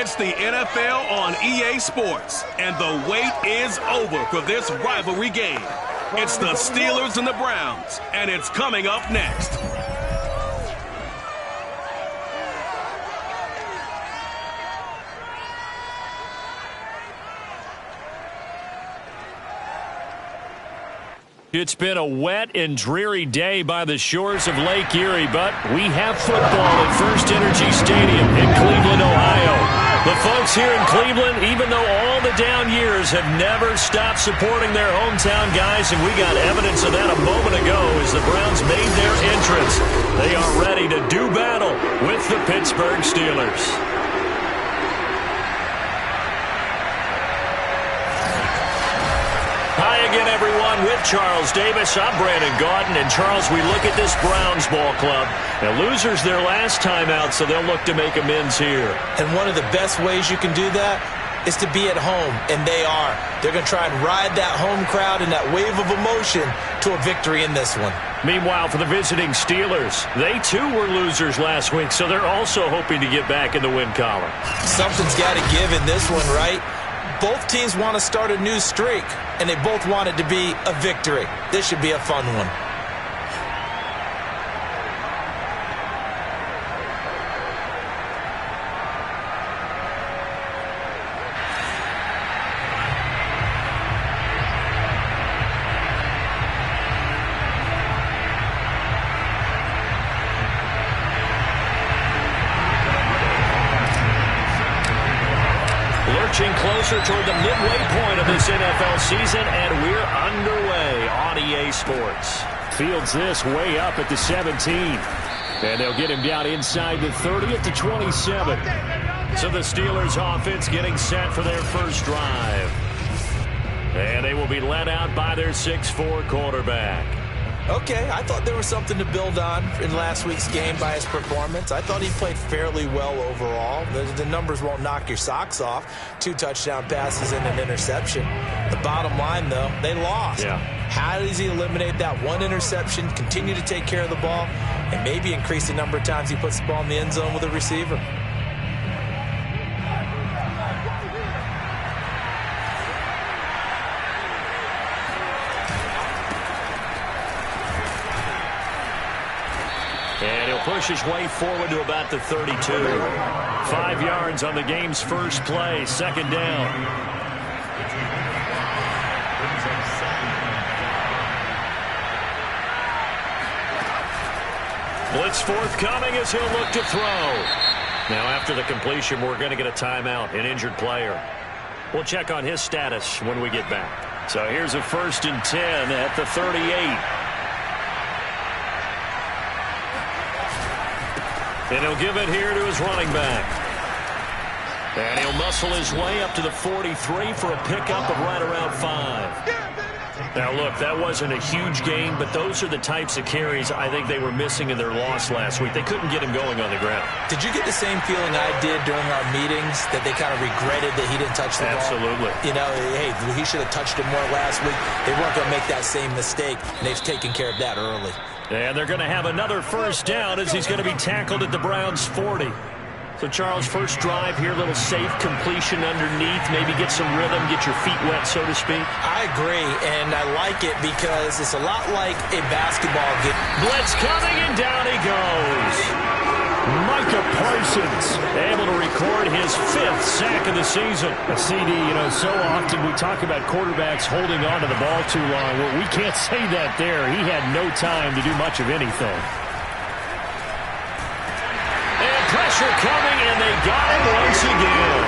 It's the NFL on EA Sports, and the wait is over for this rivalry game. It's the Steelers and the Browns, and it's coming up next. It's been a wet and dreary day by the shores of Lake Erie, but we have football at First Energy Stadium in Cleveland, Ohio. The folks here in Cleveland, even though all the down years, have never stopped supporting their hometown guys, and we got evidence of that a moment ago as the Browns made their entrance. They are ready to do battle with the Pittsburgh Steelers. Hi again, everyone. With Charles Davis, I'm Brandon Gaudin. And, Charles, we look at this Browns ball club. Now, losers their last time out, so they'll look to make amends here. And one of the best ways you can do that is to be at home, and they are. They're going to try and ride that home crowd and that wave of emotion to a victory in this one. Meanwhile, for the visiting Steelers, they too were losers last week, so they're also hoping to get back in the win column. Something's got to give in this one, right? Both teams want to start a new streak, and they both want it to be a victory. This should be a fun one. Closer toward the midway point of this NFL season, and we're underway on EA Sports. Fields this way up at the 17. And they'll get him down inside the 30 at the 27. So the Steelers offense getting set for their first drive. And they will be led out by their 6'4" quarterback. Okay, I thought there was something to build on in last week's game by his performance. I thought he played fairly well overall. The numbers won't knock your socks off. 2 touchdown passes and an interception. The bottom line, though, they lost. Yeah. How does he eliminate that one interception, continue to take care of the ball, and maybe increase the number of times he puts the ball in the end zone with a receiver? Push his way forward to about the 32. 5 yards on the game's first play. Second down. Blitz forthcoming as he'll look to throw. Now after the completion, we're going to get a timeout, an injured player. We'll check on his status when we get back. So here's a 1st and 10 at the 38. And he'll give it here to his running back. And he'll muscle his way up to the 43 for a pickup of right around 5. Now, look, that wasn't a huge game, but those are the types of carries I think they were missing in their loss last week. They couldn't get him going on the ground. Did you get the same feeling I did during our meetings, that they kind of regretted that he didn't touch the ball? Absolutely. You know, hey, he should have touched it more last week. They weren't going to make that same mistake, and they've taken care of that early. And they're going to have another first down as he's going to be tackled at the Browns' 40. So, Charles, first drive here, a little safe completion underneath, maybe get some rhythm, get your feet wet, so to speak. I agree, and I like it because it's a lot like a basketball game. Blitz coming, and down he goes. Micah Parsons able to record his 5th sack of the season. CD, you know, so often we talk about quarterbacks holding on to the ball too long. Well, we can't say that there. He had no time to do much of anything. Pressure coming, and they got him once again.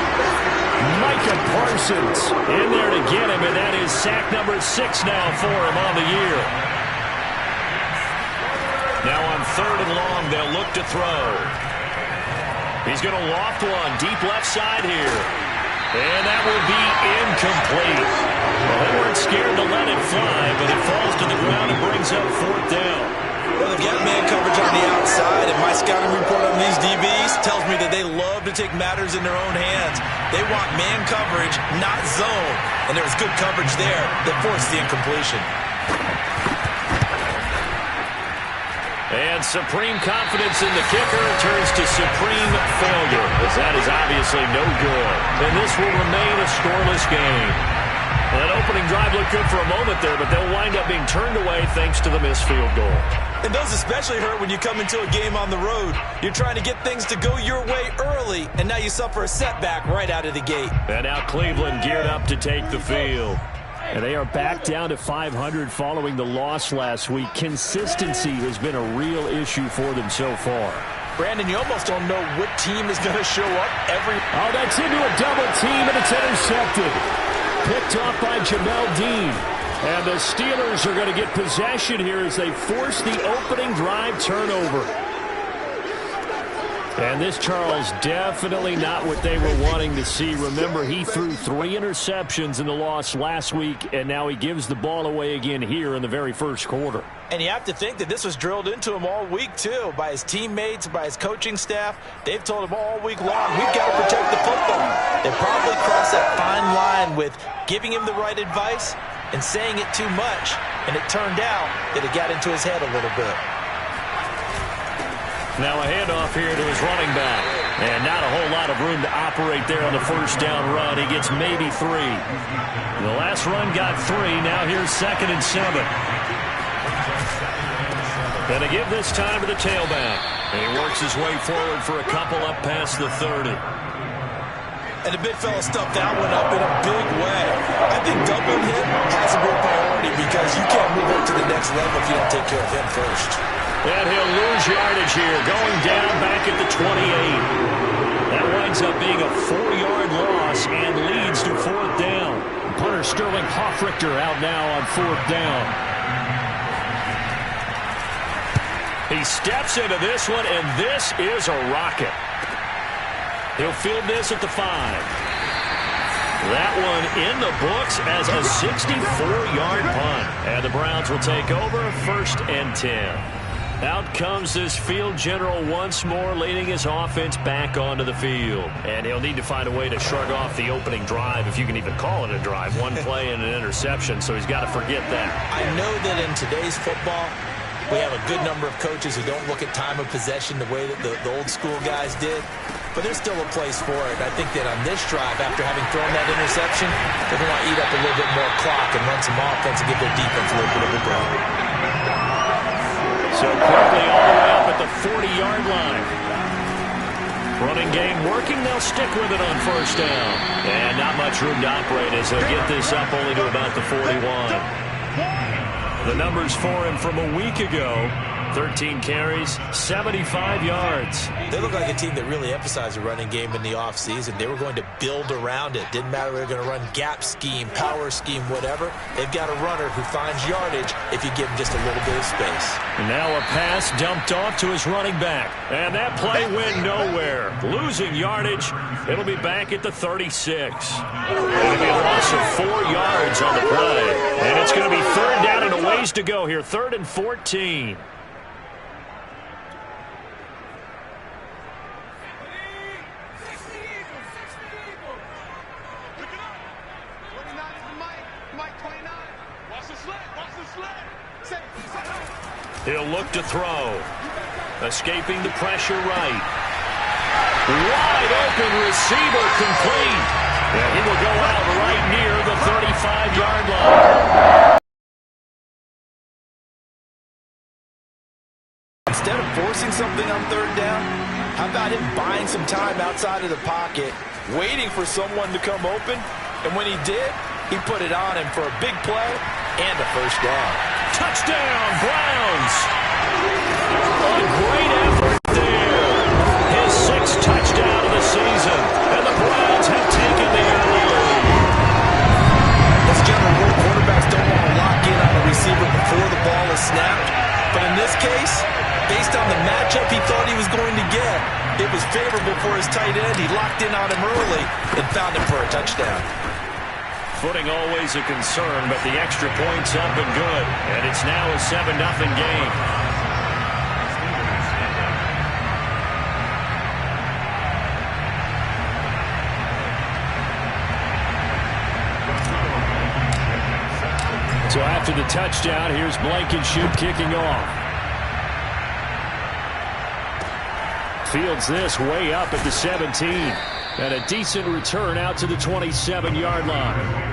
Micah Parsons in there to get him, and that is sack number 6 now for him on the year. Now on 3rd and long, they'll look to throw. He's going to loft one deep left side here. And that will be incomplete. Well, they weren't scared to let it fly, but it falls to the ground and brings up 4th down. Well, they've got man coverage on the outside, and my scouting report on these DBs tells me that they love to take matters in their own hands. They want man coverage, not zone. And there was good coverage there that forced the incompletion. And supreme confidence in the kicker turns to supreme failure, as that is obviously no good. And this will remain a scoreless game. Well, that opening drive looked good for a moment there, but they'll wind up being turned away thanks to the missed field goal. And those especially hurt when you come into a game on the road. You're trying to get things to go your way early, and now you suffer a setback right out of the gate. And now Cleveland geared up to take the field. And they are back down to 500 following the loss last week. Consistency has been a real issue for them so far. Brandon, you almost don't know what team is going to show up every... Oh, that's into a double team, and it's intercepted. Picked off by Jamel Dean. And the Steelers are going to get possession here as they force the opening drive turnover. And this, Charles, definitely not what they were wanting to see. Remember, he threw 3 interceptions in the loss last week, and now he gives the ball away again here in the very first quarter. And you have to think that this was drilled into him all week, too, by his teammates, by his coaching staff. They've told him all week long, we've got to protect the football. They probably crossed that fine line with giving him the right advice and saying it too much, and it turned out that it got into his head a little bit. Now a handoff here to his running back. And not a whole lot of room to operate there on the first down run. He gets maybe 3. The last run got 3. Now here's 2nd and 7. And to give this time to the tailback. And he works his way forward for a couple up past the 30. And the big fella stuffed that one up in a big way. I think doubling him has a real priority because you can't move up to the next level if you don't take care of him first. And he'll lose yardage here, going down back at the 28. That winds up being a 4-yard loss and leads to 4th down. Punter Sterling Hoffrichter out now on 4th down. He steps into this one, and this is a rocket. He'll field this at the 5. That one in the books as a 64-yard punt. And the Browns will take over 1st and 10. Out comes this field general once more, leading his offense back onto the field. And he'll need to find a way to shrug off the opening drive, if you can even call it a drive. 1 play and an interception, so he's got to forget that. I know that in today's football, we have a good number of coaches who don't look at time of possession the way that the old school guys did. But there's still a place for it. I think that on this drive, after having thrown that interception, they're going to eat up a little bit more clock and run some offense and give their defense a little bit of a break. So quickly all the way up at the 40-yard line. Running game working. They'll stick with it on 1st down. And not much room to operate as he'll get this up only to about the 41. The numbers for him from a week ago. 13 carries, 75 yards. They look like a team that really emphasized the running game in the offseason. They were going to build around it. Didn't matter if they were going to run gap scheme, power scheme, whatever. They've got a runner who finds yardage if you give him just a little bit of space. And now a pass dumped off to his running back. And that play went nowhere. Losing yardage. It'll be back at the 36. It'll be a loss of 4 yards on the play. And it's going to be 3rd down and a ways to go here. 3rd and 14. He'll look to throw. Escaping the pressure right. Wide open receiver complete. And he will go out right near the 35-yard line. Instead of forcing something on 3rd down, how about him buying some time outside of the pocket, waiting for someone to come open, and when he did, he put it on him for a big play and a 1st down. Touchdown, Browns! A great effort there. His 6th touchdown of the season, and the Browns have taken the early lead. As a general rule, quarterbacks don't want to lock in on a receiver before the ball is snapped. But in this case, based on the matchup he thought he was going to get, it was favorable for his tight end. He locked in on him early and found him for a touchdown. Footing always a concern, but the extra point's up and good. And it's now a 7-0 game. So after the touchdown, here's Blankenship kicking off. fields this way up at the 17. And a decent return out to the 27-yard line.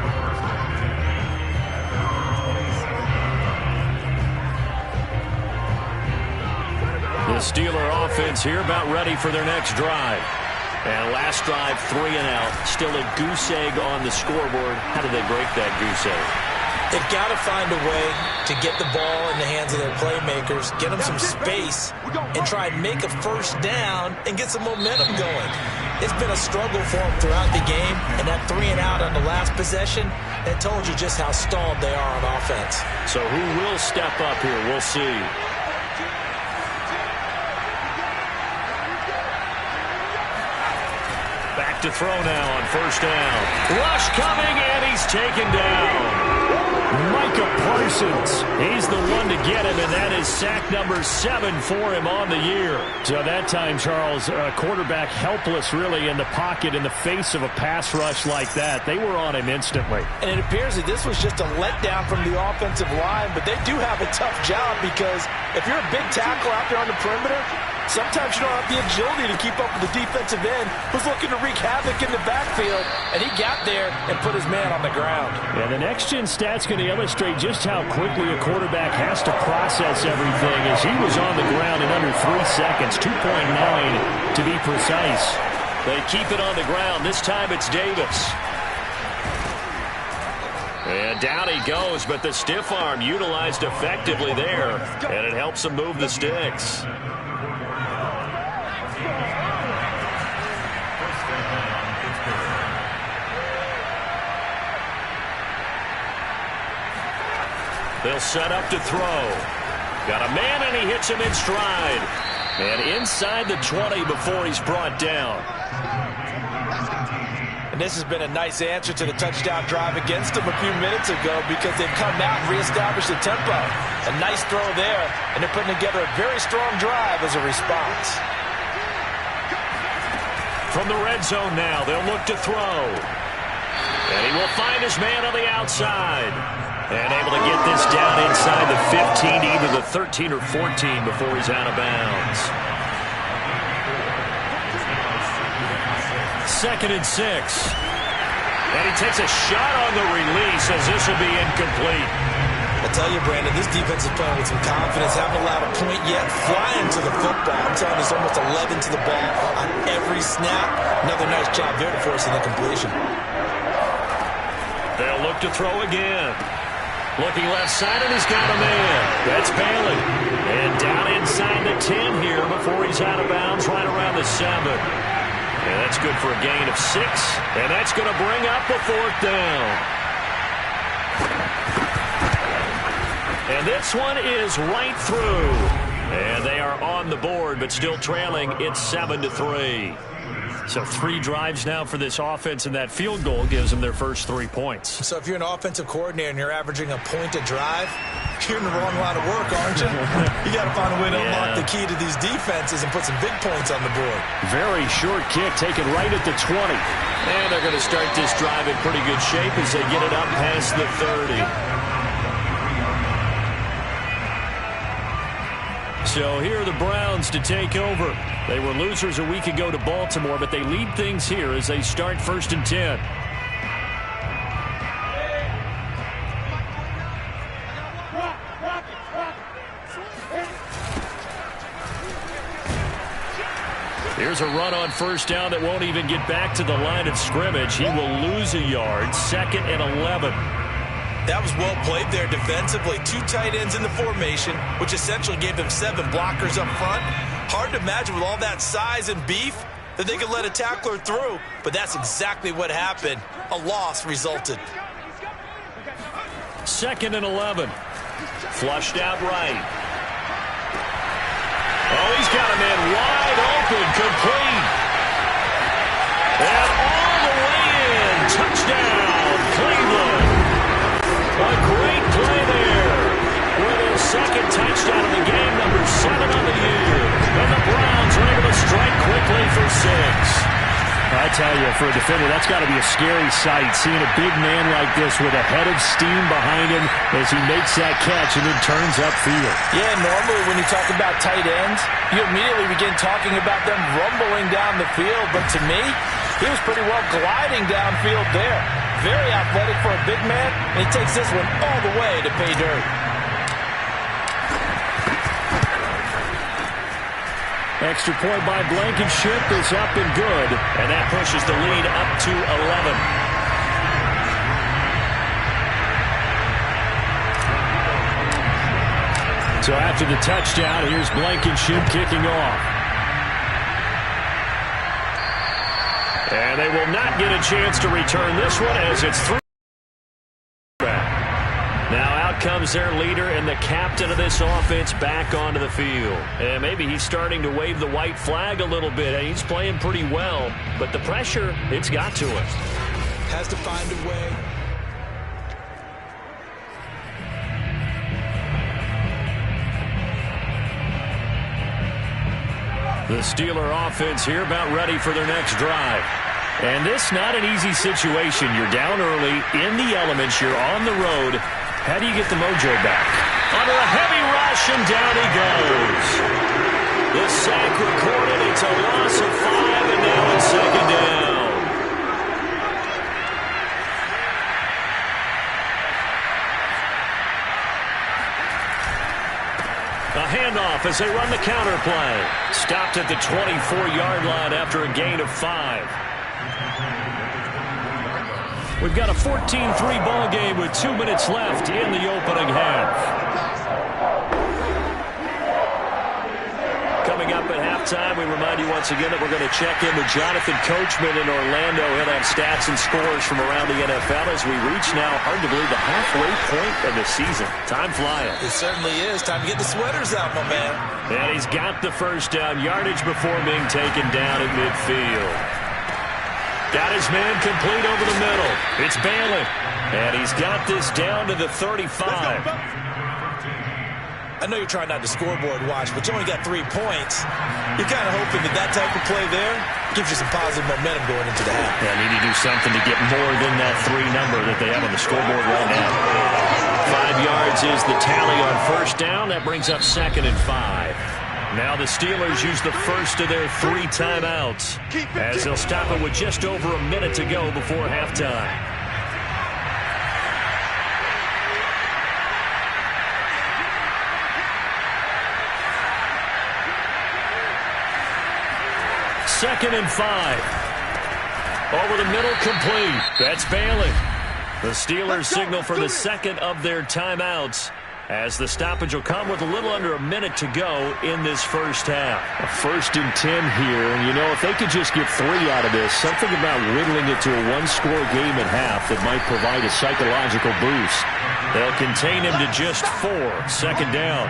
The Steeler offense here about ready for their next drive. And last drive, 3 and out. Still a goose egg on the scoreboard. How do they break that goose egg? They've got to find a way to get the ball in the hands of their playmakers, get them some space, and try and make a first down and get some momentum going. It's been a struggle for them throughout the game, and that 3 and out on the last possession, that told you just how stalled they are on offense. So who will step up here? We'll see. Back to throw now on first down. Rush coming, and he's taken down. Micah Parsons, he's the one to get him, and that is sack number 7 for him on the year. So that time, Charles, quarterback helpless really in the pocket in the face of a pass rush like that. They were on him instantly. And it appears that this was just a letdown from the offensive line, but they do have a tough job because if you're a big tackle out there on the perimeter, sometimes you don't have the agility to keep up with the defensive end who's looking to wreak havoc in the backfield, and he got there and put his man on the ground. And the next-gen stat's going to illustrate just how quickly a quarterback has to process everything as he was on the ground in under 3 seconds, 2.9 to be precise. They keep it on the ground. This time it's Davis. And down he goes, but the stiff arm utilized effectively there, and it helps him move the sticks. They'll set up to throw. Got a man, and he hits him in stride. And inside the 20 before he's brought down. And this has been a nice answer to the touchdown drive against them a few minutes ago because they've come out and reestablished the tempo. A nice throw there, and they're putting together a very strong drive as a response. From the red zone now, they'll look to throw. And he will find his man on the outside. And able to get this down inside the 15, either the 13 or 14 before he's out of bounds. 2nd and 6. And he takes a shot on the release as this will be incomplete. I tell you, Brandon, this defense is playing with some confidence. Haven't allowed a point yet. Flying to the football. I'm telling you, it's almost 11 to the ball on every snap. Another nice job there to force an incompletion. They'll look to throw again. Looking left side, and he's got a man. That's Bailey. And down inside the 10 here before he's out of bounds, right around the 7. And that's good for a gain of 6. And that's going to bring up a 4th down. And this one is right through. And they are on the board, but still trailing. It's 7-3. So 3 drives now for this offense, and that field goal gives them their first 3 points. So if you're an offensive coordinator and you're averaging a point a drive, you're in the wrong line of work, aren't you? You got to find a way to unlock the key to these defenses and put some big points on the board. Very short kick taken right at the 20. And they're going to start this drive in pretty good shape as they get it up past the 30. So here are the Browns to take over. They were losers a week ago to Baltimore, but they lead things here as they start 1st and 10. Here's a run on first down that won't even get back to the line of scrimmage. He will lose a yard. 2nd and 11. That was well played there defensively. 2 tight ends in the formation, which essentially gave them 7 blockers up front. Hard to imagine with all that size and beef that they could let a tackler through, but that's exactly what happened. A loss resulted. 2nd and 11. Flushed out right. Oh, he's got a man wide open, complete. And all the way in. Touchdown, Cleveland. A great play there. With his 2nd touchdown of the game, number 7 on the year. And the Browns are able to strike quickly for 6. I tell you, for a defender, that's got to be a scary sight, seeing a big man like this with a head of steam behind him as he makes that catch and then turns upfield. Yeah, normally when you talk about tight ends, you immediately begin talking about them rumbling down the field. But to me, he was pretty well gliding downfield there. Very athletic for a big man, and he takes this one all the way to pay dirt. Extra point by Blankenship is up and good, and that pushes the lead up to 11. So after the touchdown, here's Blankenship kicking off. And they will not get a chance to return this one as it's 3. Now out comes their leader and the captain of this offense back onto the field. And maybe he's starting to wave the white flag a little bit. He's playing pretty well, but the pressure, it's got to him. Has to find a way. The Steeler offense here about ready for their next drive. And this not an easy situation. You're down early, in the elements, you're on the road. How do you get the mojo back? Under a heavy rush, and down he goes. The sack recorded. It's a loss of 5, and now it's second down. A handoff as they run the counter play. Stopped at the 24-yard line after a gain of 5. We've got a 14-3 ball game with 2 minutes left in the opening half. Coming up at halftime, we remind you once again that we're going to check in with Jonathan Coachman in Orlando. He'll have stats and scores from around the NFL as we reach now, hard to believe, the halfway point of the season. Time flying. It certainly is. Time to get the sweaters out, my man. And he's got the first down yardage before being taken down at midfield. Got his man complete over the middle. It's Bailey. And he's got this down to the 35. I know you're trying not to scoreboard watch, but you only got 3 points. You're kind of hoping that that type of play there gives you some positive momentum going into the half. They need to do something to get more than that 3 number that they have on the scoreboard right now. 5 yards is the tally on first down. That brings up second and 5. Now the Steelers use the first of their 3 timeouts as they'll stop it with just over a minute to go before halftime. Second and 5. Over the middle, complete. That's Bailey. The Steelers signal for the second of their timeouts, as the stoppage will come with a little under a minute to go in this first half. A 1st and 10 here, and you know, if they could just get 3 out of this, something about whittling it to a 1-score game at half that might provide a psychological boost. They'll contain him to just 4. Second down.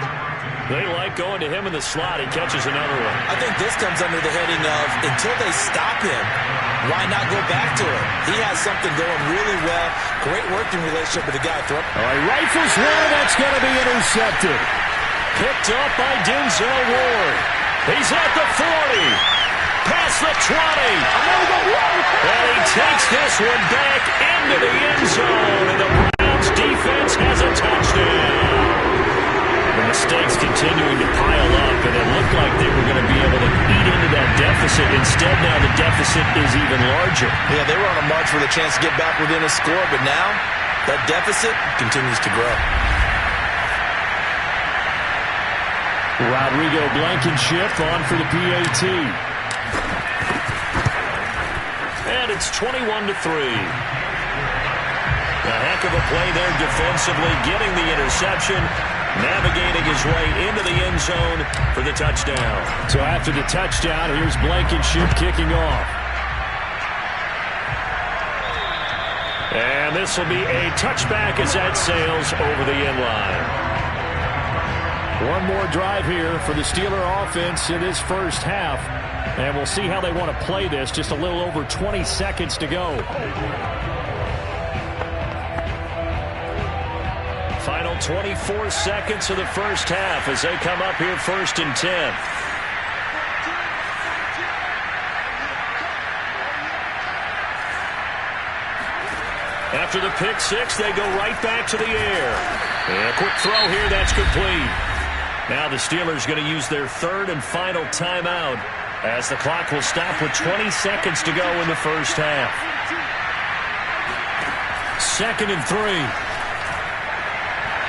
They like going to him in the slot. He catches another one. I think this comes under the heading of, until they stop him, why not go back to it? He has something going really well. Great working relationship with the guy. All right, rifles one, that's going to be intercepted. Picked up by Denzel Ward. He's at the 40. Past the 20. And he takes this one back into the end zone. And the Browns defense has a touchdown. The mistakes continuing to pile up, and it looked like they were going to be able to eat into that deficit. Instead, now the deficit is even larger. Yeah, they were on a march for the chance to get back within a score, but now that deficit continues to grow. Rodrigo Blankenship on for the PAT. And it's 21-3. A heck of a play there defensively, getting the interception, navigating his way into the end zone for the touchdown. So after the touchdown, here's Blankenship kicking off. And this will be a touchback as that sails over the end line. One more drive here for the Steeler offense in this first half. And we'll see how they want to play this. Just a little over 20 seconds to go. Final 24 seconds of the first half as they come up here 1st and 10. After the pick six, they go right back to the air. And a quick throw here, that's complete. Now the Steelers going to use their third and final timeout as the clock will stop with 20 seconds to go in the first half. 2nd and 3.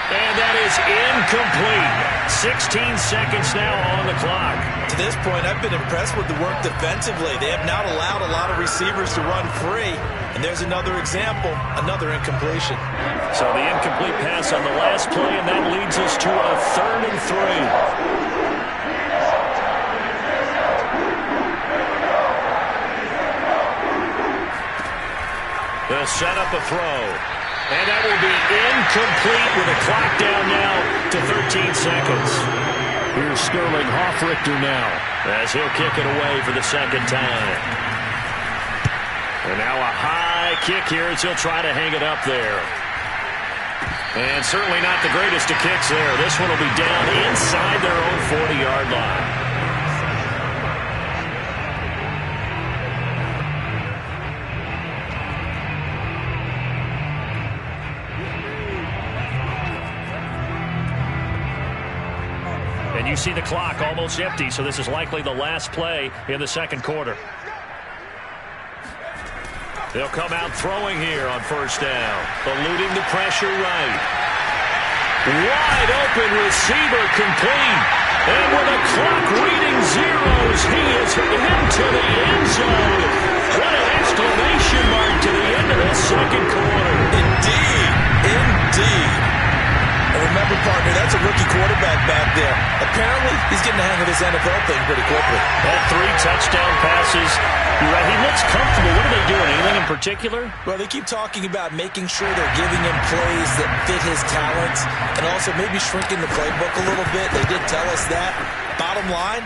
And that is incomplete. 16 seconds now on the clock. To this point, I've been impressed with the work defensively. They have not allowed a lot of receivers to run free. And there's another example, another incompletion. So the incomplete pass on the last play, and that leads us to a 3rd and 3. They'll set up a throw. And that will be incomplete with a clock down now to 13 seconds. Here's Sterling Hoffrichter now as he'll kick it away for the second time. And now a high kick here as he'll try to hang it up there. And certainly not the greatest of kicks there. This one will be down inside their own 40-yard line. And you see the clock almost empty, so this is likely the last play in the second quarter. They'll come out throwing here on first down, eluding the pressure right. Wide open receiver complete. And with the clock reading zeros, he is into the end zone. What an exclamation mark to the end of the second quarter. Indeed, indeed. And remember, partner, that's a rookie quarterback back there. Apparently, he's getting the hang of this NFL thing pretty quickly. Had 3 touchdown passes. You're right, he looks comfortable. What are they doing? Anything in particular? Well, they keep talking about making sure they're giving him plays that fit his talents and also maybe shrinking the playbook a little bit. They did tell us that. Bottom line,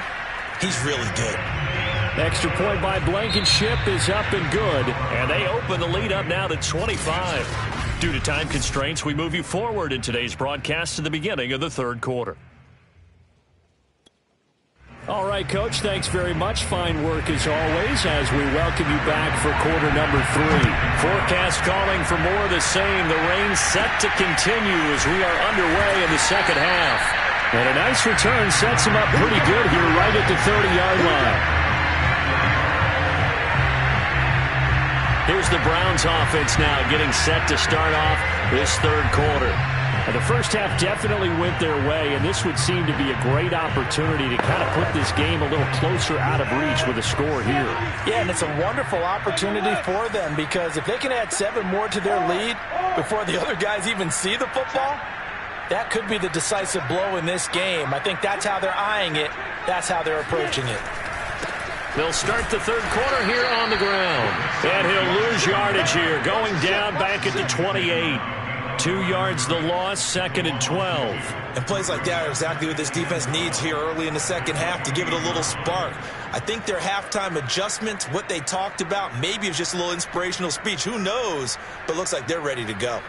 he's really good. Extra point by Blankenship is up and good. And they open the lead up now to 25. Due to time constraints, we move you forward in today's broadcast to the beginning of the third quarter. All right, Coach, thanks very much. Fine work as always as we welcome you back for quarter number 3. Forecast calling for more of the same. The rain set to continue as we are underway in the second half. And a nice return sets him up pretty good here right at the 30-yard line. Here's the Browns offense now getting set to start off this third quarter. And the first half definitely went their way, and this would seem to be a great opportunity to kind of put this game a little closer out of reach with a score here. Yeah, and it's a wonderful opportunity for them because if they can add 7 more to their lead before the other guys even see the football, that could be the decisive blow in this game. I think that's how they're eyeing it. That's how they're approaching it. They'll start the third quarter here on the ground. And he'll lose yardage here, going down back at the 28. 2 yards the loss, 2nd and 12. And plays like that are exactly what this defense needs here early in the second half to give it a little spark. I think their halftime adjustments, what they talked about, maybe it was just a little inspirational speech. Who knows? But looks like they're ready to go.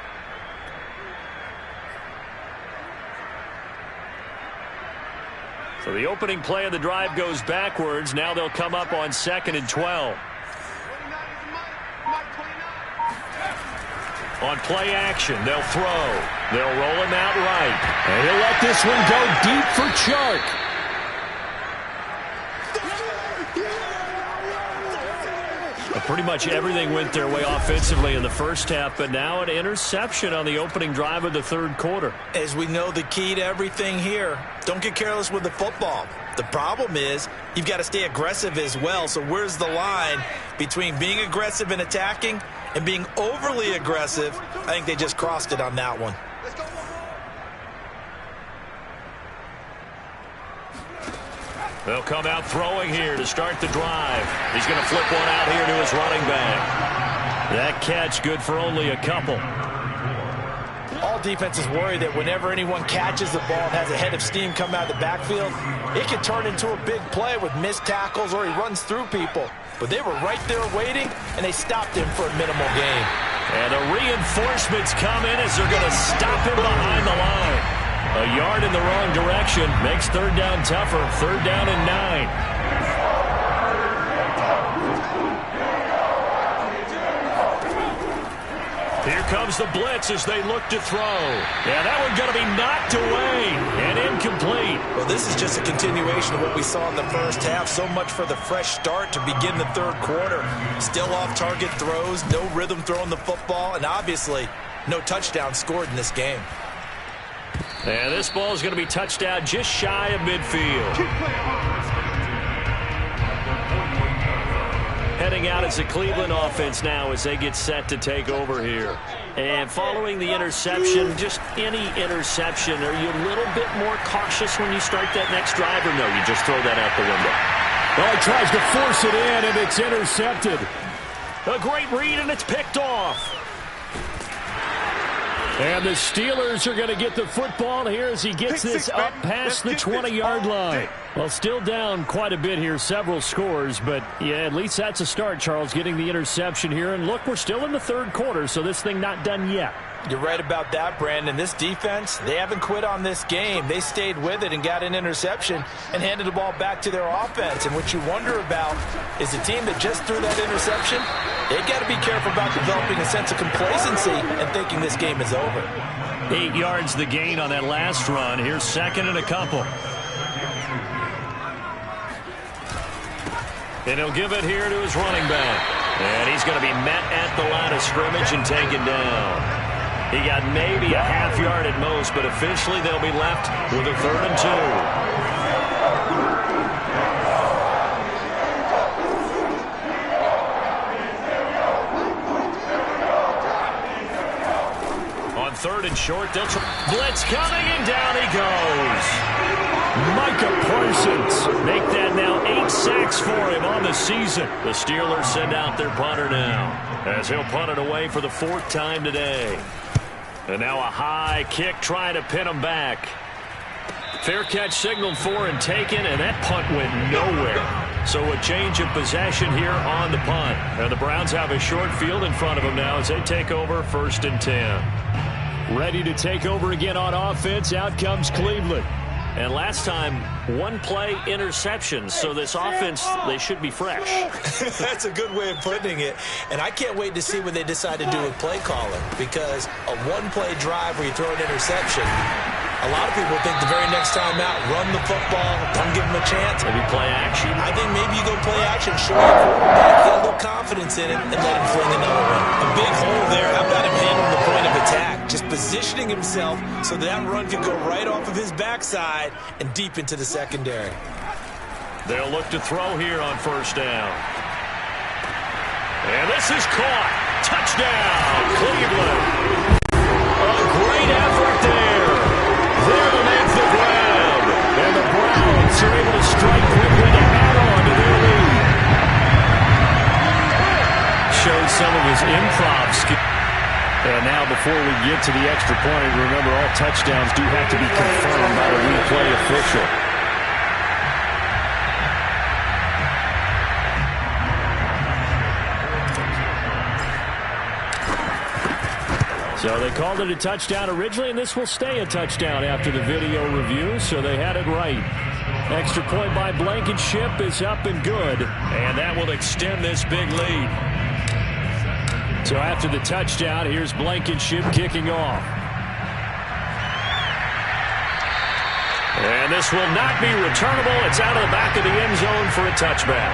So the opening play of the drive goes backwards. Now they'll come up on 2nd and 12. On play action, they'll throw. They'll roll him out right. And he'll let this one go deep for Chark. Pretty much everything went their way offensively in the first half, but now an interception on the opening drive of the third quarter. As we know, the key to everything here, don't get careless with the football. The problem is you've got to stay aggressive as well. So where's the line between being aggressive and attacking and being overly aggressive? I think they just crossed it on that one. They'll come out throwing here to start the drive. He's going to flip one out here to his running back. That catch good for only a couple. All defenses worry that whenever anyone catches the ball and has a head of steam come out of the backfield, it can turn into a big play with missed tackles or he runs through people. But they were right there waiting, and they stopped him for a minimal gain. And the reinforcements come in as they're going to stop him behind the line. A yard in the wrong direction makes third down tougher. 3rd down and 9. Here comes the blitz as they look to throw. Yeah, that one going to be knocked away and incomplete. Well, this is just a continuation of what we saw in the first half. So much for the fresh start to begin the third quarter. Still off-target throws, no rhythm throwing the football, and obviously no touchdown scored in this game. And this ball is going to be touched out just shy of midfield. Heading out as the Cleveland offense now as they get set to take over here. And following the interception, just any interception, are you a little bit more cautious when you start that next drive, or no, you just throw that out the window? Well, he tries to force it in, and it's intercepted. A great read, and it's picked off. And the Steelers are going to get the football here as he gets this up past the 20-yard line. Well, still down quite a bit here, several scores, but yeah, at least that's a start, Charles, getting the interception here. And look, we're still in the third quarter, so this thing not done yet. You're right about that, Brandon. This defense, they haven't quit on this game. They stayed with it and got an interception and handed the ball back to their offense. And what you wonder about is the team that just threw that interception, they've got to be careful about developing a sense of complacency and thinking this game is over. 8 yards the gain on that last run. Here's second and a couple. And he'll give it here to his running back. And he's going to be met at the line of scrimmage and taken down. He got maybe a half yard at most, but officially they'll be left with a 3rd and 2. On 3rd and short, they'll try. Blitz coming, and down he goes. Micah Parsons. Make that now 8 sacks for him on the season. The Steelers send out their punter now, as he'll punt it away for the 4th time today. And now a high kick trying to pin him back. Fair catch signaled for and taken, and that punt went nowhere. So a change of possession here on the punt. And the Browns have a short field in front of them now as they take over 1st and 10. Ready to take over again on offense. Out comes Cleveland. And last time, 1-play interceptions. So this offense, they should be fresh. That's a good way of putting it. And I can't wait to see what they decide to do with play calling, because a 1-play drive where you throw an interception, a lot of people think the very next time out, run the football, don't give them a chance. Maybe play action. I think maybe you go play action, show your quarterback, get a little confidence in it, and let him fling another one. A big hole there. How about him handling the point of attack? Just positioning himself so that run could go right off of his backside and deep into the secondary. They'll look to throw here on 1st down. And this is caught. Touchdown, Cleveland. A great effort there. There to make the grab. And the Browns are able to strike quickly to add on to their lead. Shows some of his improv skill. And now before we get to the extra point, remember all touchdowns do have to be confirmed by the replay official. So they called it a touchdown originally, and this will stay a touchdown after the video review, so they had it right. Extra point by Blankenship is up and good. And that will extend this big lead. So after the touchdown, here's Blankenship kicking off. And this will not be returnable. It's out of the back of the end zone for a touchback.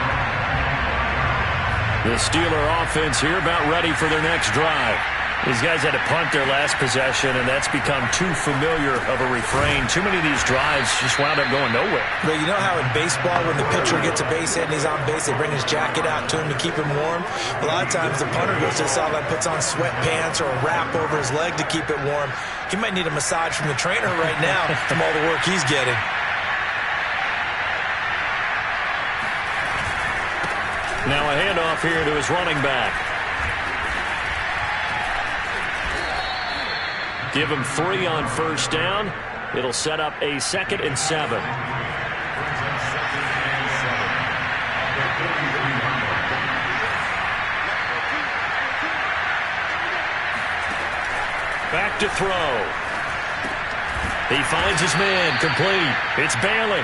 The Steeler offense here about ready for their next drive. These guys had to punt their last possession, and that's become too familiar of a refrain. Too many of these drives just wound up going nowhere. But you know how in baseball, when the pitcher gets a base hit and he's on base, they bring his jacket out to him to keep him warm? A lot of times the punter goes to the sideline, puts on sweatpants or a wrap over his leg to keep it warm. He might need a massage from the trainer right now from all the work he's getting. Now a handoff here to his running back. Give him 3 on 1st down. It'll set up a 2nd and 7. Back to throw. He finds his man, complete. It's Bailey.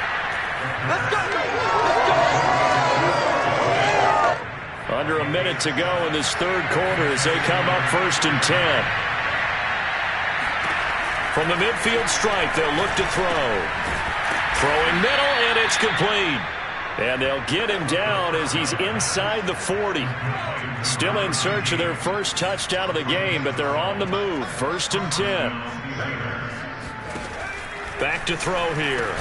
Under a minute to go in this third quarter as they come up 1st and 10. From the midfield stripe, they'll look to throw. Throwing middle, and it's complete. And they'll get him down as he's inside the 40. Still in search of their first touchdown of the game, but they're on the move. 1st and 10. Back to throw here.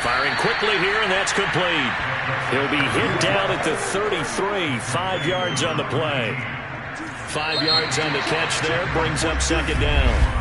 Firing quickly here, and that's complete. He'll be hit down at the 33. 5 yards on the play. 5 yards on the catch there. Brings up 2nd down.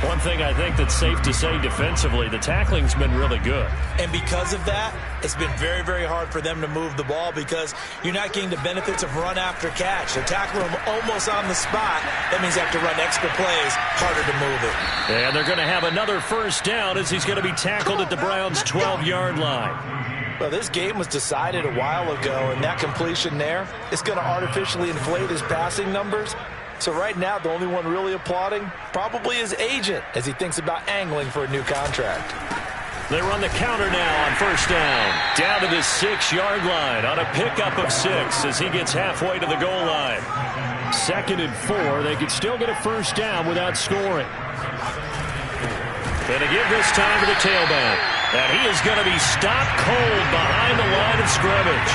One thing I think that's safe to say defensively, the tackling's been really good. And because of that, it's been very, very hard for them to move the ball because you're not getting the benefits of run after catch. They're tackling him almost on the spot. That means they have to run extra plays, harder to move it. And they're going to have another 1st down as he's going to be tackled at the Browns' 12-yard line. Well, this game was decided a while ago, and that completion there is going to artificially inflate his passing numbers. So right now, the only one really applauding probably his agent as he thinks about angling for a new contract. They run the counter now on 1st down. Down to the 6-yard line on a pickup of 6 as he gets halfway to the goal line. 2nd and 4. They could still get a 1st down without scoring. And again this time to the tailback. And he is going to be stopped cold behind the line of scrimmage.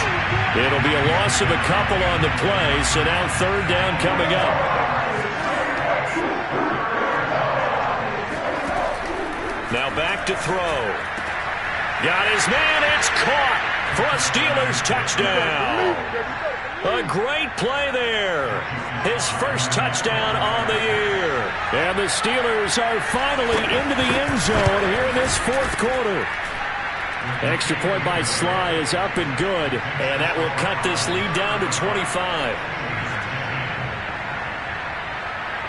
It'll be a loss of a couple on the play, so now 3rd down coming up. Now back to throw. Got his man, it's caught for a Steelers touchdown. A great play there. His first touchdown on the year. And the Steelers are finally into the end zone here in this 4th quarter. Extra point by Sly is up and good. And that will cut this lead down to 25.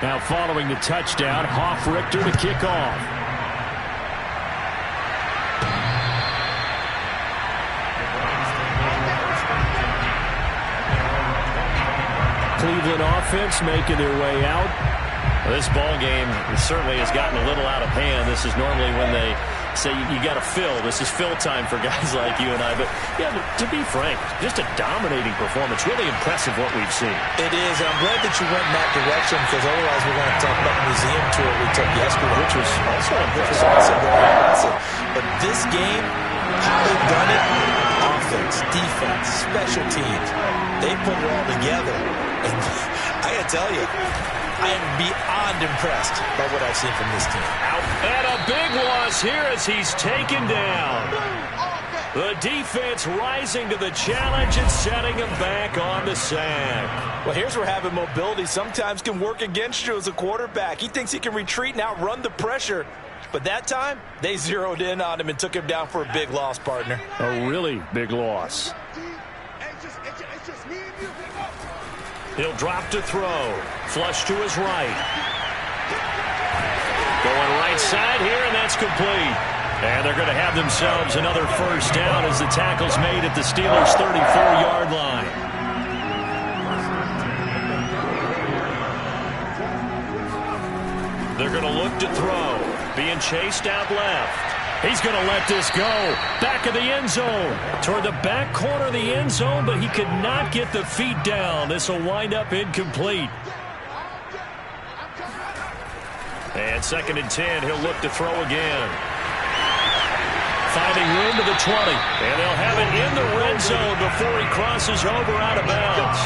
Now following the touchdown, Hoff-Richter to kick off. Cleveland offense making their way out. Well, this ball game certainly has gotten a little out of hand. This is normally when they say you got to fill. This is fill time for guys like you and I. But, yeah, to be frank, just a dominating performance. Really impressive what we've seen. It is, and I'm glad that you went in that direction because otherwise we're going to talk about the museum tour we took yesterday, which was also very impressive. But this game, how they've done it, offense, defense, special teams, they put it all together. And I got to tell you, I am beyond impressed by what I've seen from this team. And a big loss here as he's taken down. The defense rising to the challenge and setting him back on the sack. Well, here's where having mobility sometimes can work against you as a quarterback. He thinks he can retreat and outrun the pressure. But that time, they zeroed in on him and took him down for a big loss, partner. A really big loss. He'll drop to throw. Flush to his right. Going right side here, and that's complete. And they're going to have themselves another 1st down as the tackle's made at the Steelers' 34-yard line. They're going to look to throw. Being chased out left. He's going to let this go. Back of the end zone. Toward the back corner of the end zone, but he could not get the feet down. This will wind up incomplete. And 2nd and 10, he'll look to throw again. Finding room to the 20. And they'll have it in the red zone before he crosses over out of bounds.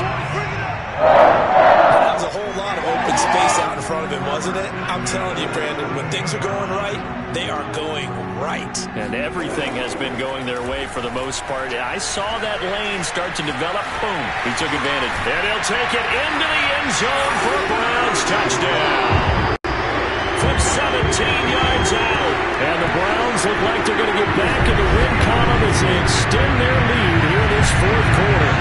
That was a whole lot of open space out in front of him, wasn't it? I'm telling you, Brandon, when things are going right, they are going right. And everything has been going their way for the most part. I saw that lane start to develop. Boom. He took advantage. And he'll take it into the end zone for a Browns touchdown. From 17 yards out. And the Browns look like they're going to get back in the win column as they extend their lead here in this 4th quarter.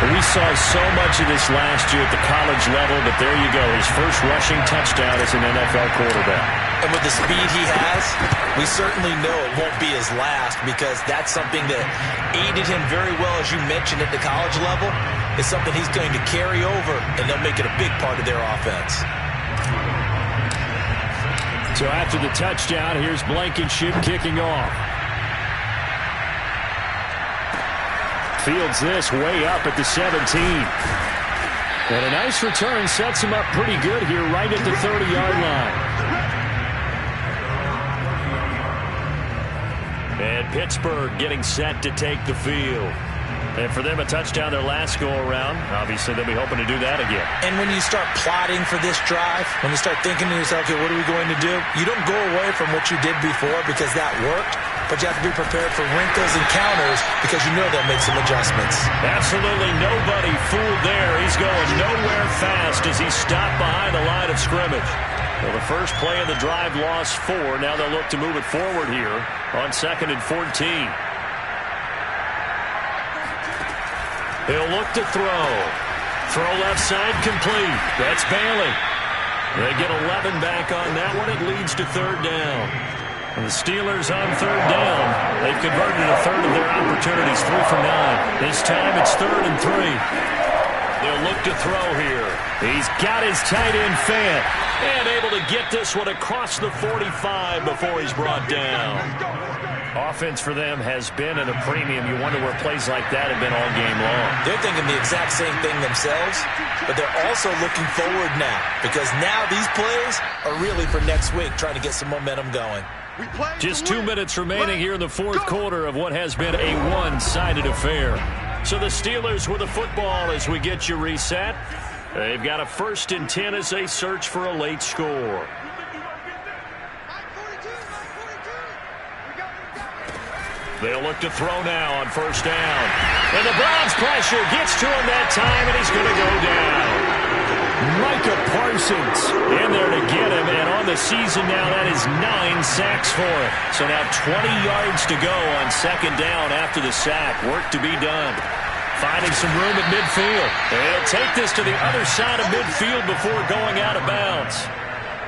We saw so much of this last year at the college level, but there you go. His first rushing touchdown as an NFL quarterback. And with the speed he has, we certainly know it won't be his last because that's something that aided him very well, as you mentioned, at the college level. It's something he's going to carry over, and they'll make it a big part of their offense. So after the touchdown, here's Blankenship kicking off. fields this way up at the 17. And a nice return sets him up pretty good here right at the 30-yard line. And Pittsburgh getting set to take the field. And for them, a touchdown their last go-around. Obviously, they'll be hoping to do that again. And when you start plotting for this drive, when you start thinking to yourself, okay, what are we going to do? You don't go away from what you did before because that worked, but you have to be prepared for wrinkles and counters because you know they'll make some adjustments. Absolutely nobody fooled there. He's going nowhere fast as he stopped behind the line of scrimmage. Well, the first play of the drive lost 4. Now they'll look to move it forward here on 2nd and 14. He'll look to throw. Throw left side complete. That's Bailey. They get 11 back on that one. It leads to 3rd down. And the Steelers on 3rd down. They've converted a third of their opportunities, 3 for 9. This time it's 3rd and 3. They'll look to throw here. He's got his tight end fed. And able to get this one across the 45 before he's brought down. Offense for them has been at a premium. You wonder where plays like that have been all game long. They're thinking the exact same thing themselves, but they're also looking forward now because now these plays are really for next week, trying to get some momentum going. Just 2 minutes remaining here in the 4th quarter of what has been a one-sided affair. So the Steelers with the football as we get you reset. They've got a 1st and 10 as they search for a late score. They'll look to throw now on 1st down. And the Browns pressure gets to him that time, and he's going to go down. Micah Parsons in there to get him, and on the season now, that is 9 sacks for him. So now 20 yards to go on 2nd down after the sack. Work to be done. Finding some room at midfield. They'll take this to the other side of midfield before going out of bounds.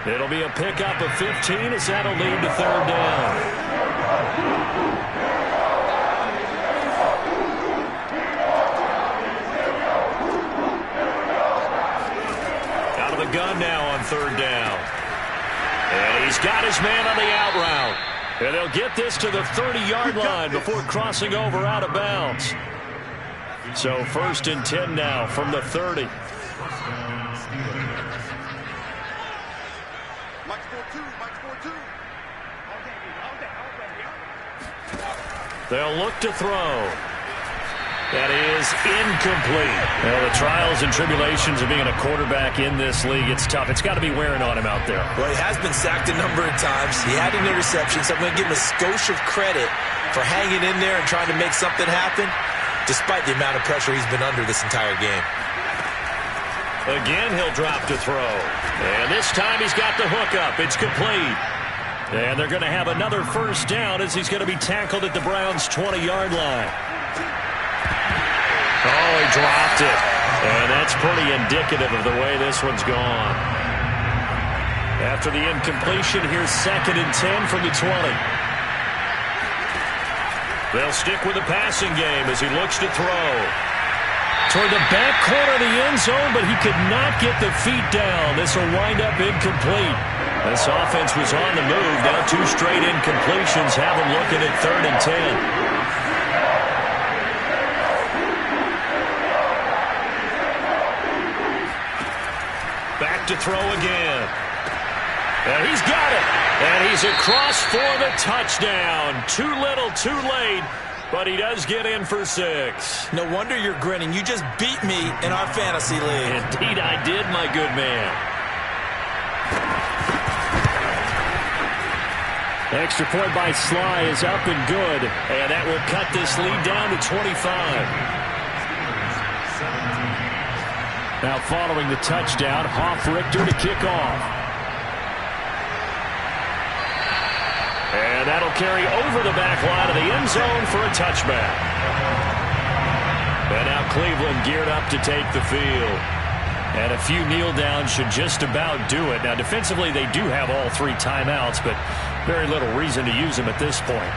It'll be a pickup of 15 as that'll lead to 3rd down. Gun now on 3rd down. And he's got his man on the out route. And they'll get this to the 30-yard line before crossing over out of bounds. So 1st and 10 now from the 30. They'll look to throw. That is incomplete. Well, the trials and tribulations of being a quarterback in this league, it's tough. It's got to be wearing on him out there. Well, he has been sacked a number of times. He had an interception, so I'm going to give him a skosh of credit for hanging in there and trying to make something happen, despite the amount of pressure he's been under this entire game. Again, he'll drop to throw. And this time he's got the hook up. It's complete. And they're going to have another 1st down as he's going to be tackled at the Browns' 20-yard line. Oh, he dropped it. And that's pretty indicative of the way this one's gone. After the incompletion, here's 2nd and 10 from the 20. They'll stick with the passing game as he looks to throw. Toward the back corner of the end zone, but he could not get the feet down. This will wind up incomplete. This offense was on the move. Now 2 straight incompletions have him looking at 3rd and 10. To throw again. And he's got it. And he's across for the touchdown. Too little, too late. But he does get in for 6. No wonder you're grinning. You just beat me in our fantasy league. Indeed I did, my good man. Extra point by Sly is up and good. And that will cut this lead down to 25. Now following the touchdown, Hoff-Richter to kick off. And that'll carry over the back line of the end zone for a touchback. And now Cleveland geared up to take the field. And a few kneel downs should just about do it. Now defensively they do have all 3 timeouts, but very little reason to use them at this point.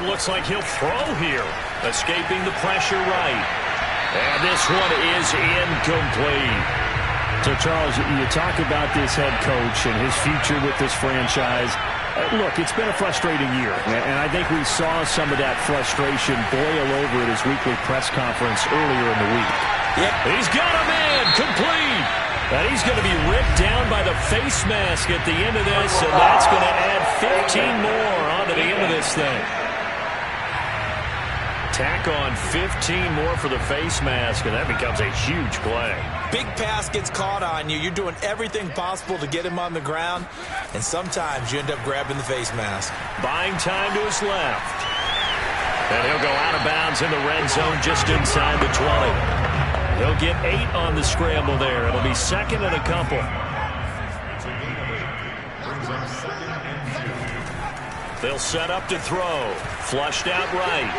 Looks like he'll throw here. Escaping the pressure right. And this one is incomplete. So, Charles, you talk about this head coach and his future with this franchise. Look, it's been a frustrating year, and I think we saw some of that frustration boil over at his weekly press conference earlier in the week. Yep. He's got a man complete. And he's going to be ripped down by the face mask at the end of this, and that's going to add 15 more onto the end of this thing. Tack on 15 more for the face mask, and that becomes a huge play. Big pass gets caught on you. You're doing everything possible to get him on the ground, and sometimes you end up grabbing the face mask. Buying time to his left. And he'll go out of bounds in the red zone just inside the 20. He'll get 8 on the scramble there. It'll be second and a couple. They'll set up to throw. Flushed out right.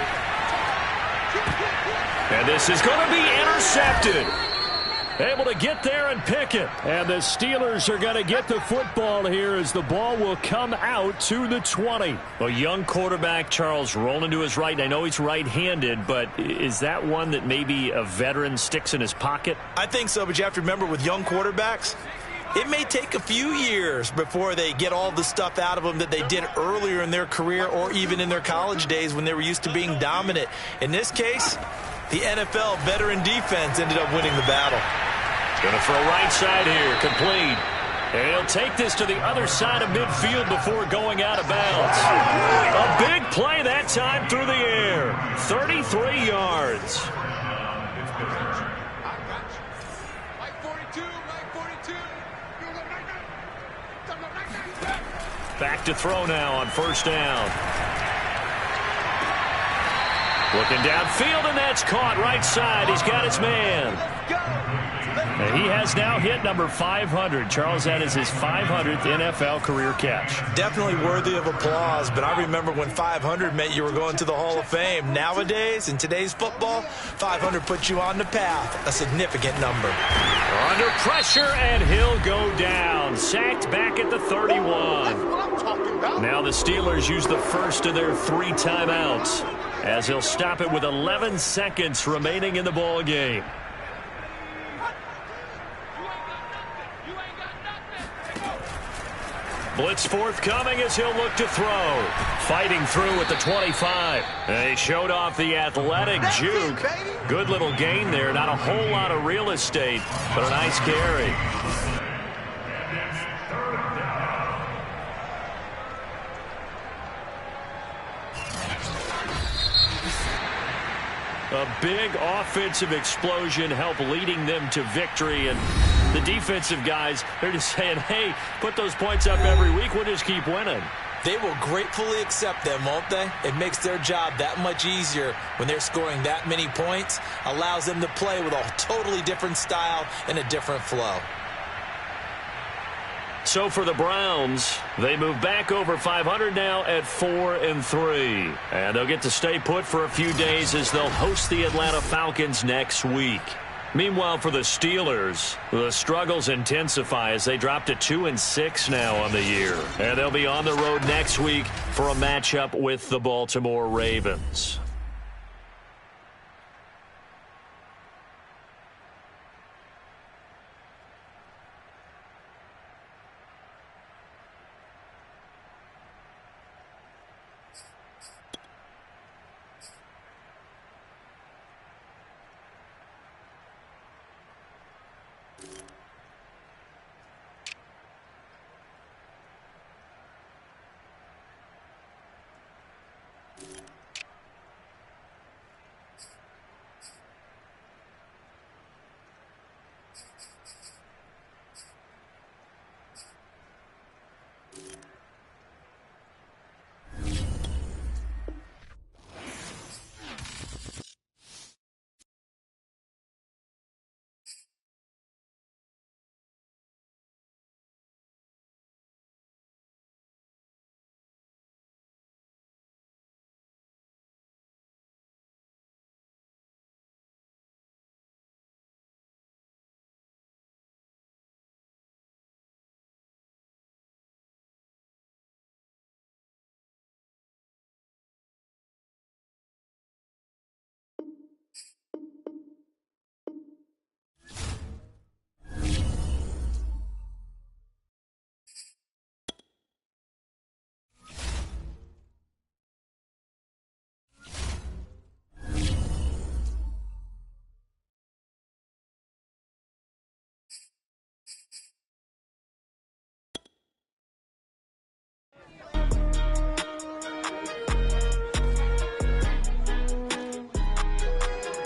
And this is going to be intercepted. Able to get there and pick it. And the Steelers are going to get the football here as the ball will come out to the 20. A young quarterback, Charles, rolling to his right. And I know he's right-handed, but is that one that maybe a veteran sticks in his pocket? I think so, but you have to remember with young quarterbacks, it may take a few years before they get all the stuff out of them that they did earlier in their career or even in their college days when they were used to being dominant. In this case, the NFL veteran defense ended up winning the battle. Going to throw right side here, complete. And he'll take this to the other side of midfield before going out of bounds. A big play that time through the air. 33 yards. Back to throw now on first down. Looking downfield, and that's caught right side. He's got his man. And he has now hit number 500. Charles, that is his 500th NFL career catch. Definitely worthy of applause, but I remember when 500 meant you were going to the Hall of Fame. Nowadays, in today's football, 500 puts you on the path, a significant number. Under pressure, and he'll go down. Sacked back at the 31. Now the Steelers use the first of their 3 timeouts, as he'll stop it with 11 seconds remaining in the ball game. Blitz forthcoming as he'll look to throw. Fighting through at the 25. They showed off the athletic juke. Good little gain there. Not a whole lot of real estate, but a nice carry. A big offensive explosion helped leading them to victory, and the defensive guys, they're just saying, hey, put those points up every week, we'll just keep winning. They will gratefully accept them, won't they? It makes their job that much easier when they're scoring that many points, allows them to play with a totally different style and a different flow. So for the Browns, they move back over 500 now at 4-3. And they'll get to stay put for a few days as they'll host the Atlanta Falcons next week. Meanwhile, for the Steelers, the struggles intensify as they drop to 2-6 now on the year. And they'll be on the road next week for a matchup with the Baltimore Ravens.